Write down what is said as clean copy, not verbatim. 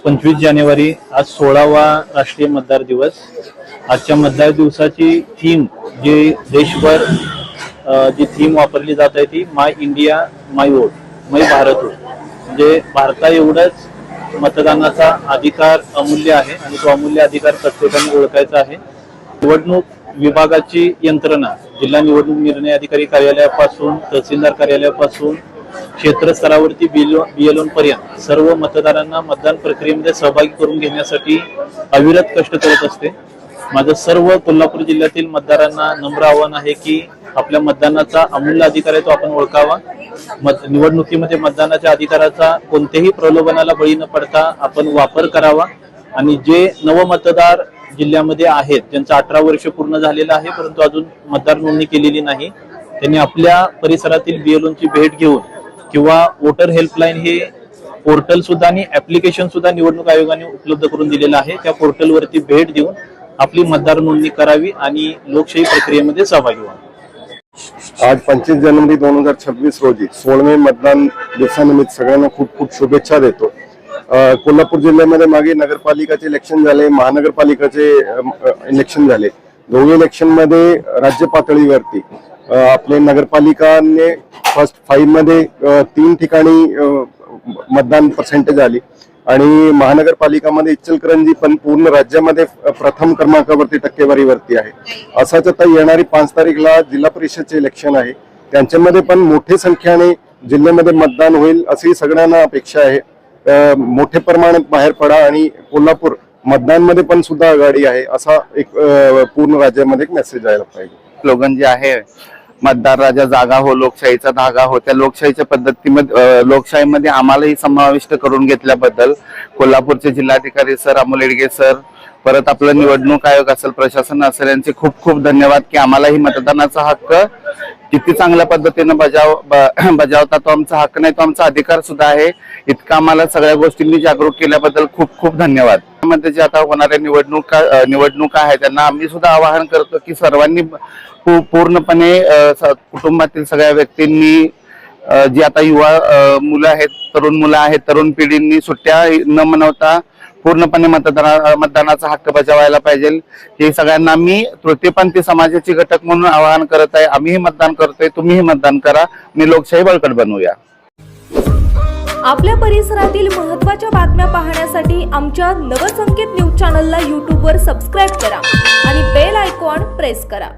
25 जानेवारी आज 16वा राष्ट्रीय मतदार दिवस। आजच्या मतदार दिवसाची थीम जी देशभर जी थीम वापरली जात आहे ती माय इंडिया माय वोट, मै भारत वोट। म्हणजे भारता एवढाच मतदानाचा अधिकार अमूल्य आहे आणि तो अमूल्य अधिकार प्रत्येकाने ओळखायचा आहे। निवडणूक विभागाची यंत्रणा जिल्हा निवडणूक निर्णय अधिकारी कार्यालयापासून तहसीलदार कार्यालयापासून क्षेत्र स्तरावरती BLO पर्यंत सर्व मतदारांना मतदान प्रक्रियेमध्ये सहभागी करून घेण्यासाठी अविरत कष्ट करत असते। माझं सर्व कोल्हापूर जिल्ह्यातील मतदारांना नम्र आवाहन आहे की आपल्या मतदानाचा अमूल्य अधिकार आहे तो आपण ओळखावा। निवडणुकीमध्ये मतदानाच्या अधिकाराचा कोणत्याही प्रलोभनाला बळी न पडता आपण वापर करावा आणि जे नवमतदार जिल्ह्यामध्ये आहेत ज्यांचं 18 वर्ष पूर्ण झालेलं आहे परंतु अजून मतदार नोंदणी केलेली नाही त्यांनी आपल्या परिसरातील BLOची भेट घेऊन किंवा वोटर हेल्पलाईन हे पोर्टल सुद्धा आणि ऍप्लिकेशन सुद्धा निवडणूक आयोगाने उपलब्ध करून दिलेलं आहे। त्या पोर्टलवरती भेट देऊन आपली मतदार नोंदणी करावी आणि लोकशाही प्रक्रियेमध्ये सहभागी व्हावे। आज 25 जानेवारी 2026 रोजी 16वें मतदान दिवसानिमित्त सगळ्यांना खूप खूप शुभेच्छा देतो। कोल्हापूर जिल्ह्यामध्ये मागे नगरपालिकाचे इलेक्शन झाले, महानगरपालिकाचे इलेक्शन झाले। दोन्ही इलेक्शन मध्ये राज्य पातळीवरती आपले नगरपालिकाने फर्स्ट 5 मध्ये 3 ठिकाणी मतदान पर्सेंटेज आली आणि महानगरपालिकामध्ये इचलकरंजी पण पूर्ण राज्यामध्ये प्रथम क्रमांकावरती टक्केवारीवरती आहे। असाच आता येणारी 5 तारीखला जिल्हा परिषदचे इलेक्शन आहे, त्यांच्यामध्ये पण मोठ्या संख्येने जिल्ह्यामध्ये मतदान होईल अशी सगळ्यांना अपेक्षा आहे। मोठ्या प्रमाणात बाहेर पडा आणि कोल्हापूर मतदानमध्ये पण सुद्धा आघाडी आहे असा एक पूर्ण राज्यामध्ये एक मेसेज यायला पाहिजे। स्लोगन जे आहे मतदार राजा जागा हो लोकशाहीचा धागा हो, त्या लोकशाहीच्या पद्धतीमध्ये लोकशाहीमध्ये आम्हालाही समाविष्ट करून घेतल्याबद्दल कोल्हापूरचे जिल्हाधिकारी सर अमोल येडगे सर, परत आपलं निवडणूक आयोग असेल, प्रशासन असेल, यांचे खूप खूप धन्यवाद की आम्हालाही मतदानाचा हक्क किती चांगल्या पद्धतीने बजावता तो आमचा हक्क नाही तो आमचा अधिकार सुद्धा आहे। इतका आम्हाला सगळ्या गोष्टींनी जागरूक केल्याबद्दल खूप खूप धन्यवाद। मध्ये जे आता होणाऱ्या निवडणुका आहेत त्यांना आम्ही सुद्धा आवाहन करतो की सर्वांनी पूर्णपणे कुटुंबातील सगळ्या व्यक्तींनी जी आता युवा मुलं आहेत, तरुण मुलं आहेत, तरुण पिढींनी सुट्ट्या न मनवता पूर्णपणे मतदानाचा हक्क बजावायला पाहिजे। हे सगळ्यांना मी तृतीयपंथी समाजाची घटक म्हणून आवाहन करत आहे। आम्हीही मतदान करतोय, तुम्हीही मतदान करा, मी लोकशाही बळकट बनवूया। आपल्या परिसरातील महत्त्वाच्या बातम्या पाहण्यासाठी आमच्या नवसंकेत न्यूज चॅनलला YouTube वर सबस्क्राईब करा आणि बेल आयकॉन प्रेस करा।